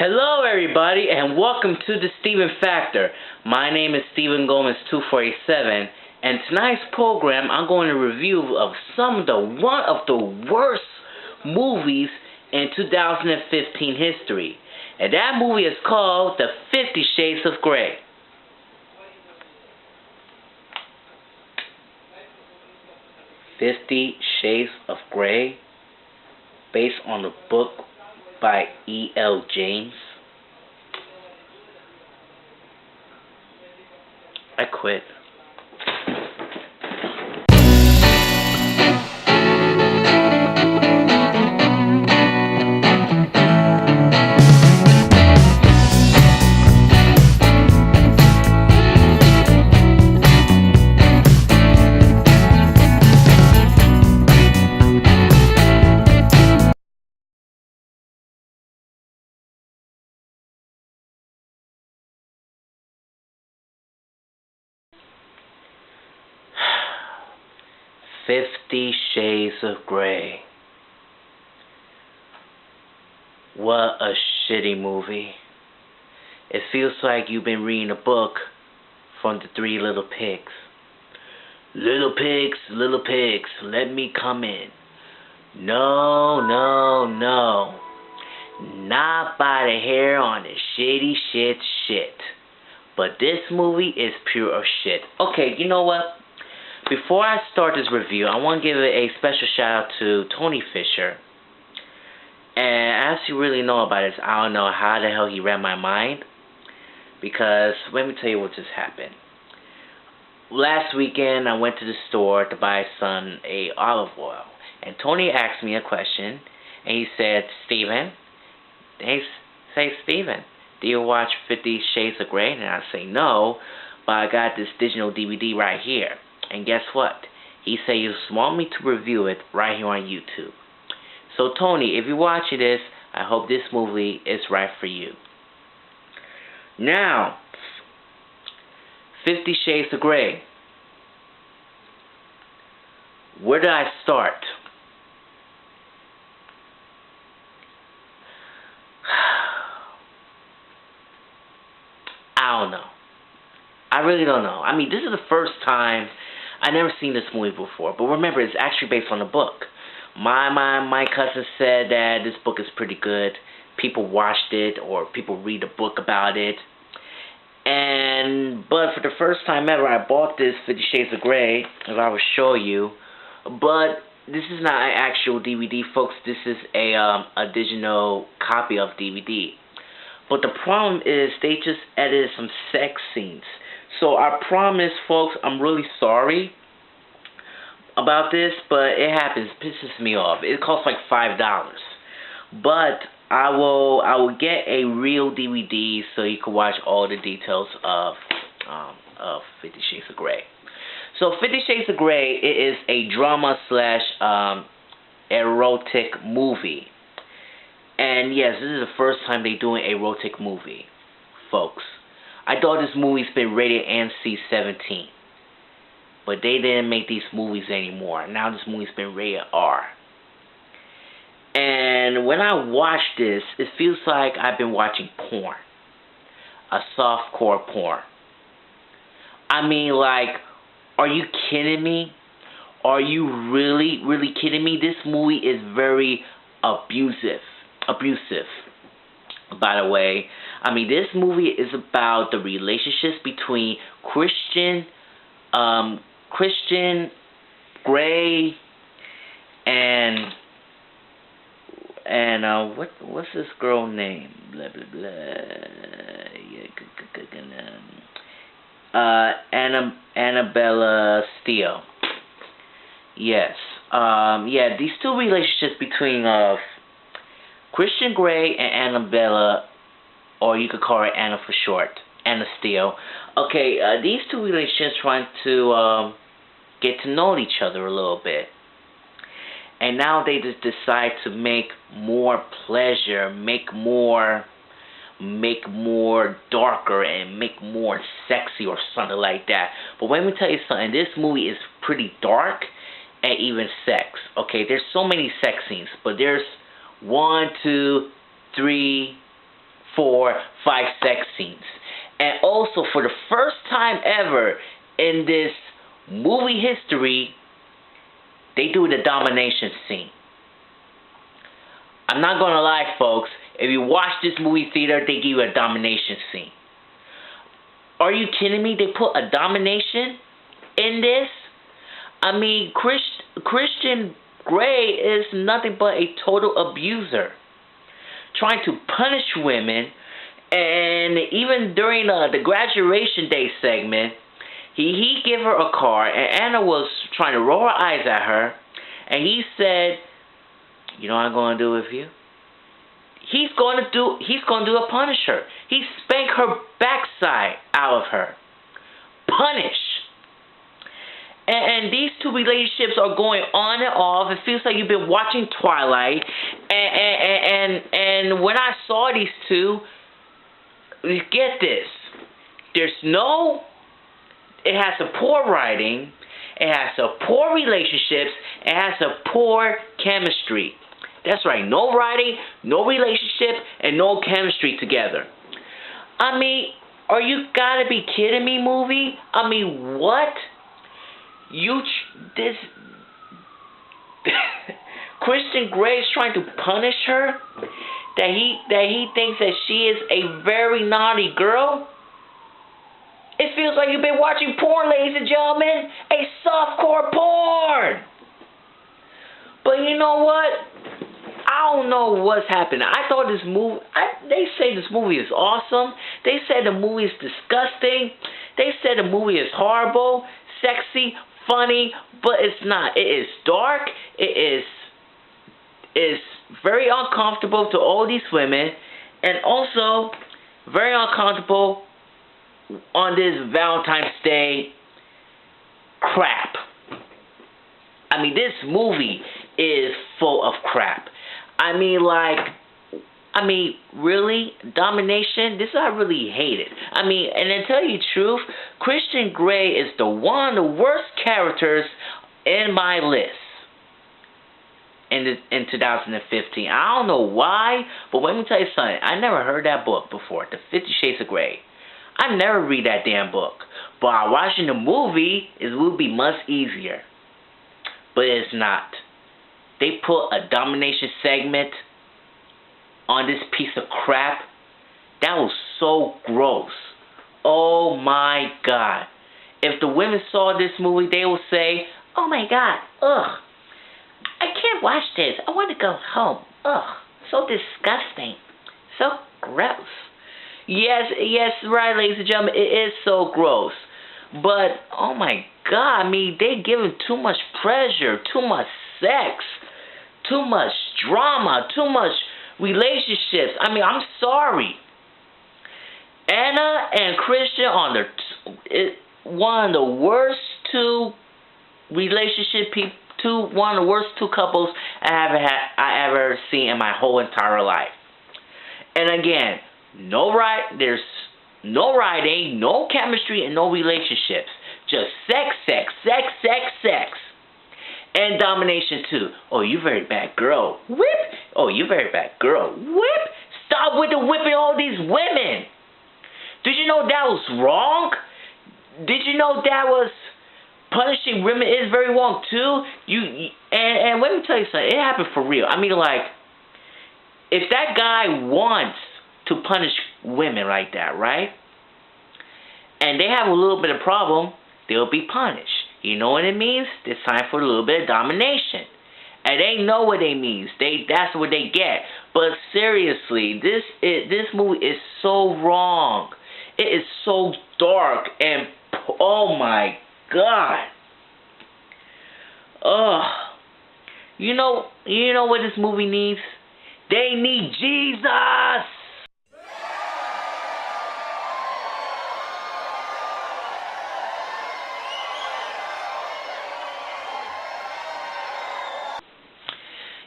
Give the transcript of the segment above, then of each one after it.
Hello everybody and welcome to the Steven Factor. My name is Steven Gomez 2487 and tonight's program I'm going to review of one of the worst movies in 2015 history. And that movie is called The 50 Shades of Grey. "50 Shades of Grey," based on the book by E.L. James. I quit. "50 Shades of Grey." What a shitty movie. It feels like you've been reading a book from the Three Little Pigs. Little pigs, let me come in. No, no, no. Not by the hair on the shitty shit. But this movie is pure shit. Okay, you know what? Before I start this review, I want to give a special shout out to Tony Fisher. And as you really know about this, I don't know how the hell he read my mind. Because let me tell you what just happened. Last weekend, I went to the store to buy son a olive oil. And Tony asked me a question. And he said, Steven, do you watch 50 Shades of Grey? And I say, no, but I got this digital DVD right here. And guess what? He said he want me to review it right here on YouTube. So Tony, if you're watching this, I hope this movie is right for you. Now, 50 Shades of Grey. Where do I start? I don't know. I really don't know. I mean, this is the first time I've never seen this movie before. But remember, it's actually based on a book. My cousin said that this book is pretty good. People watched it or people read a book about it. But for the first time ever, I bought this 50 Shades of Grey, as I will show you. But this is not an actual DVD, folks. This is a digital copy of DVD. But the problem is they just edited some sex scenes. So I promise, folks, I'm really sorry about this, but it happens. It pisses me off. It costs like $5. But I will get a real DVD so you can watch all the details of 50 Shades of Grey. So 50 Shades of Grey, it is a drama / erotic movie. And yes, this is the first time they're doing a erotic movie, folks. I thought this movie's been rated NC-17. But they didn't make these movies anymore. Now this movie's been rated R. And when I watch this, it feels like I've been watching porn. A softcore porn. I mean, like, are you kidding me? Are you really, really kidding me? This movie is very abusive, by the way. I mean, this movie is about the relationships between Christian Grey and what's this girl name? Blah blah blah. Annabella Steele. Yes. Yeah, these two relationships between Christian Grey and Annabella, or you could call her Anna for short, Anna Steele. Okay, these two relationships trying to get to know each other a little bit. And now they just decide to make more pleasure, make more darker, and make more sexy or something like that. But let me tell you something, this movie is pretty dark and even sex. Okay, there's so many sex scenes, but there's 1, 2, 3, for 5 sex scenes. And also, for the first time ever in this movie history, they do the domination scene. I'm not gonna lie, folks. If you watch this movie theater, they give you a domination scene. Are you kidding me? They put a domination in this? I mean, Christian Grey is nothing but a total abuser, trying to punish women. And even during the graduation day segment, he gave her a card, and Anna was trying to roll her eyes at her, and he said, "You know what I'm going to do with you? He's going to do a punish her. He spanked her backside out of her. Punish." And these two relationships are going on and off. It feels like you've been watching Twilight. And when I saw these two, get this. It has a poor writing. It has a poor relationships. It has a poor chemistry. That's right. No writing, no relationship, and no chemistry together. I mean, are you gotta be kidding me, movie? I mean, what? Christian Grey is trying to punish her? That he thinks that she is a very naughty girl? It feels like you've been watching porn, ladies and gentlemen. A softcore porn. But you know what? I don't know what's happening. I thought this movie, they say this movie is awesome. They say the movie is disgusting. They say the movie is horrible, sexy, funny, but it's not. It is dark. It is very uncomfortable to all these women, and also very uncomfortable on this Valentine's Day crap. I mean, this movie is full of crap. I mean, really? Domination? This I really hate it. I mean, and to tell you the truth, Christian Grey is one of the worst characters in my list in 2015. I don't know why, but let me tell you something. I never heard that book before, The 50 Shades of Grey. I never read that damn book. But watching the movie, it would be much easier. But it's not. They put a domination segment on this piece of crap. That was so gross. Oh my God. If the women saw this movie, they would say, "Oh my God, ugh. I can't watch this. I want to go home. Ugh, so disgusting. So gross." Yes, right, ladies and gentlemen, it is so gross. But, oh my God, I mean, they giving too much pleasure, too much sex, too much drama, too much relationships. I mean, I'm sorry. Anna and Christian are one of the worst two one of the worst two couples I ever seen in my whole entire life. And again, there's no writing, no chemistry, and no relationships. Just sex. And domination too. "Oh, you very bad girl. Whip. Oh, you very bad girl. Whip. Stop with the whipping all these women. Did you know that was wrong? Did you know that was punishing women is very wrong too? And let me tell you something. It happened for real. I mean, like, if that guy wants to punish women like that, right? And they have a little bit of problem, they'll be punished. You know what it means? It's time for a little bit of domination. And they know what it means. That's what they get. But seriously, this movie is so wrong. It is so dark and oh my God. Ugh. You know what this movie needs? They need Jesus.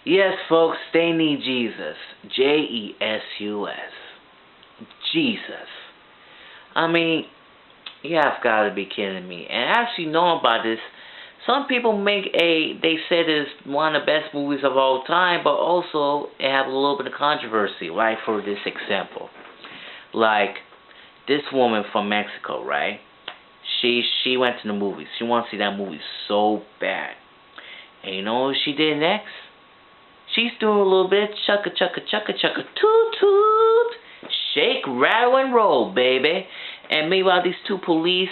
Yes, folks, they need Jesus. Jesus. Jesus. I mean, you have got to be kidding me. And actually knowing about this, some people they said it's one of the best movies of all time, but also it have a little bit of controversy, right, for this example. Like, this woman from Mexico, right? She went to the movies. She wants to see that movie so bad. And you know what she did next? She's doing a little bit chugga chugga chugga chugga toot toot. Shake, rattle, and roll, baby. And meanwhile, these two police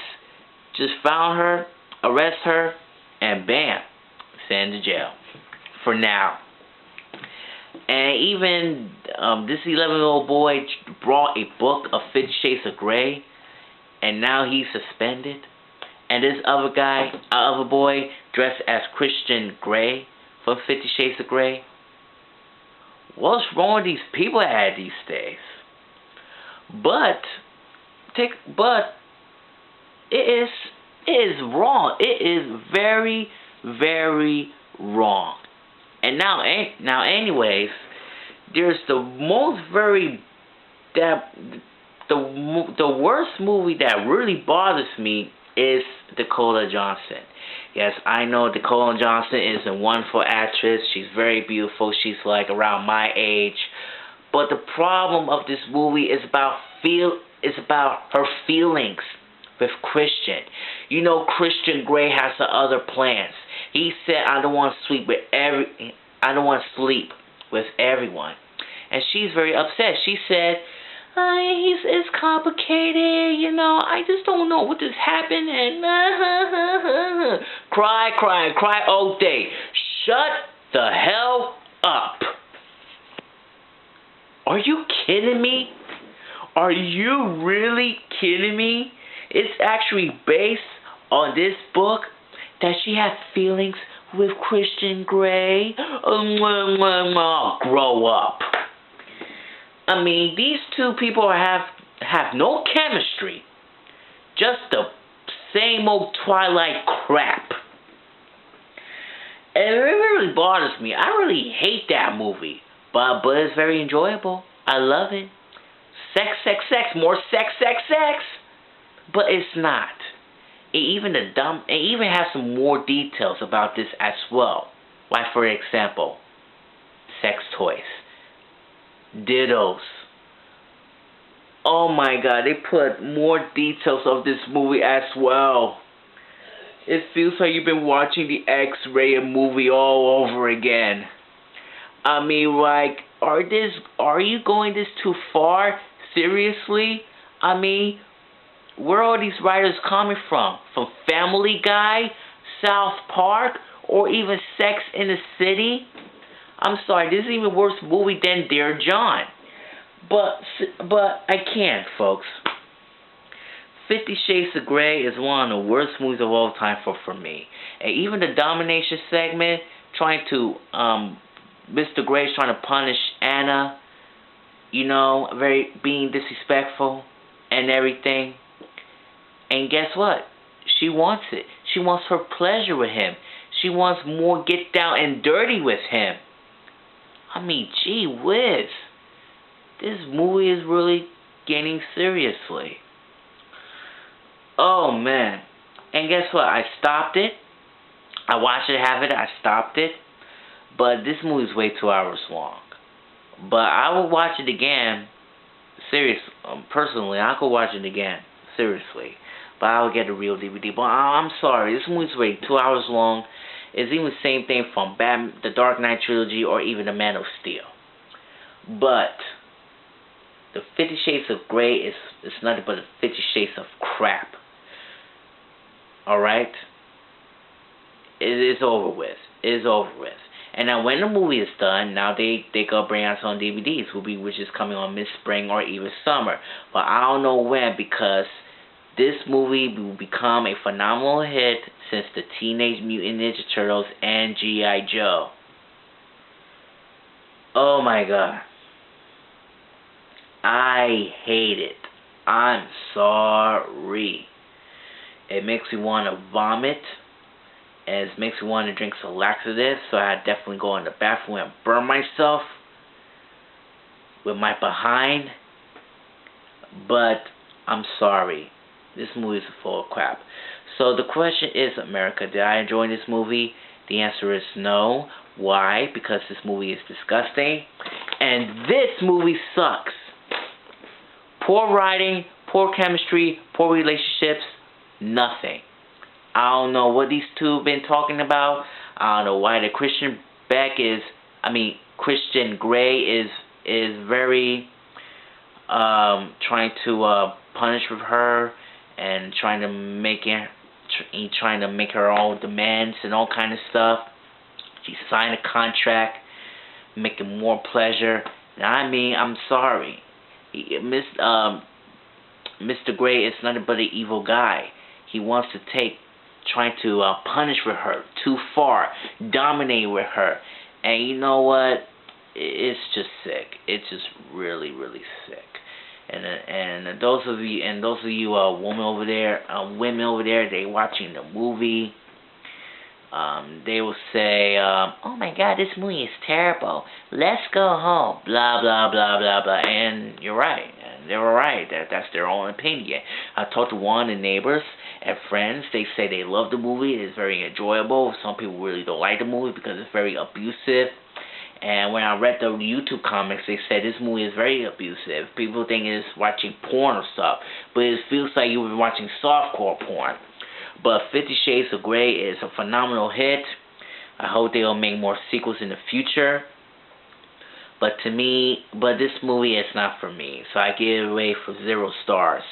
just found her, arrest her, and bam, send to jail. For now. And even this 11-year-old boy brought a book of 50 Shades of Grey, and now he's suspended. And this other boy dressed as Christian Grey from 50 Shades of Grey. What's wrong with these people these days? But it is wrong. It is very, very wrong. And now anyways, there's the worst movie that really bothers me is Dakota Johnson. Yes, I know Dakota Johnson is a wonderful actress. She's very beautiful. She's like around my age. But the problem of this movie is about her feelings with Christian. You know, Christian Grey has some other plans. He said, I don't want to sleep with everyone. And she's very upset. She said, it's complicated, you know, I just don't know what just happened, and cry all day. Shut the hell up. Are you kidding me? Are you really kidding me? It's actually based on this book that she had feelings with Christian Grey. Grow up. I mean, these two people have no chemistry. Just the same old Twilight crap. And it really bothers me. I really hate that movie. But it's very enjoyable. I love it. Sex, more sex. But it's not. It even has some more details about this as well. Like, for example, sex toys. Dildos. Oh my god, they put more details of this movie as well. It feels like you've been watching the X-rated movie all over again. I mean, like, are you going this too far? Seriously? I mean, where are these writers coming from? From Family Guy, South Park, or even Sex in the City? I'm sorry, this is even worse movie than Dear John. But I can't, folks. 50 Shades of Grey is one of the worst movies of all time for me. And even the domination segment, Mr. Grey's trying to punish Anna, you know, being disrespectful and everything. And guess what? She wants it. She wants her pleasure with him. She wants more get down and dirty with him. I mean, gee whiz. This movie is really getting seriously. Oh, man. And guess what? I stopped it. I watched it, I stopped it. But this movie is way 2 hours long. But I will watch it again. Personally, I could watch it again. Seriously. But I will get a real DVD. But I'm sorry. This movie is way 2 hours long. It's even the same thing from the Dark Knight trilogy or even the Man of Steel. But the 50 Shades of Grey is nothing but the 50 Shades of crap. Alright? It is over with. It is over with. And now when the movie is done, now they gonna bring us on DVDs, which is coming on mid-spring or even summer. But I don't know when, because this movie will become a phenomenal hit since the Teenage Mutant Ninja Turtles and G.I. Joe. Oh my god. I hate it. I'm sorry. It makes me want to vomit. And it makes me want to drink some laxative. So I definitely go in the bathroom and burn myself with my behind. But I'm sorry. This movie is full of crap. So the question is, America, did I enjoy this movie? The answer is no. Why? Because this movie is disgusting. And this movie sucks. Poor writing, poor chemistry, poor relationships, nothing. I don't know what these two have been talking about. I don't know why the Christian Grey is very trying to punish with her and trying to make her own demands and all kind of stuff. She signed a contract, making more pleasure. Now, I'm sorry. Mr. Grey is nothing but an evil guy. He wants to trying to punish with her too far, dominate with her. And you know what? It's just sick. It's just really, really sick. And those of you women over there, they watching the movie. They will say, "Oh my God, this movie is terrible. Let's go home." Blah blah blah blah blah. And you're right. And they were right. That's their own opinion. I talked to one of the neighbors and friends. They say they love the movie. It's very enjoyable. Some people really don't like the movie because it's very abusive. And when I read the YouTube comments, they said this movie is very abusive. People think it's watching porn or stuff, but it feels like you've been watching softcore porn. But 50 Shades of Grey is a phenomenal hit. I hope they'll make more sequels in the future. But this movie is not for me. So I give it away for 0 stars.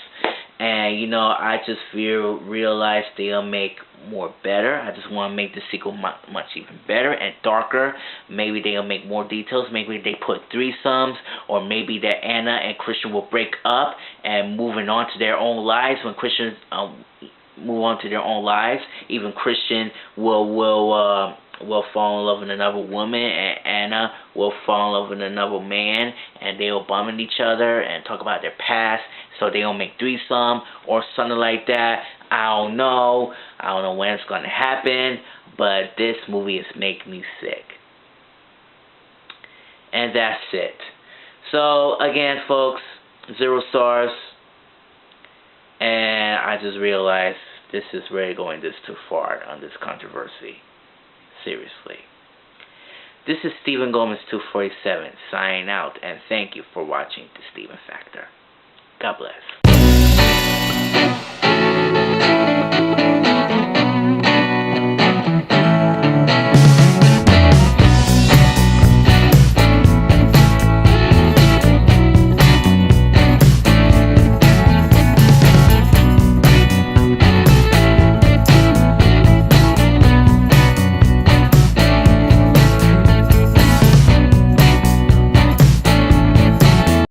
And I just realized they'll make more better. I just want to make the sequel much even better and darker. Maybe they'll make more details. Maybe they put threesomes, or maybe that Anna and Christian will break up and moving on to their own lives. When Christian move on to their own lives, even Christian will fall in love with another woman, and Anna will fall in love with another man, and they'll bum into each other and talk about their past, so they'll make threesome or something like that. I don't know when it's going to happen, but this movie is making me sick. And that's it. So again, folks, 0 stars. And I just realized this is really going this too far on this controversy. Seriously. This is Stephen Gomez 247 signing out, and thank you for watching The Steven Factor. God bless.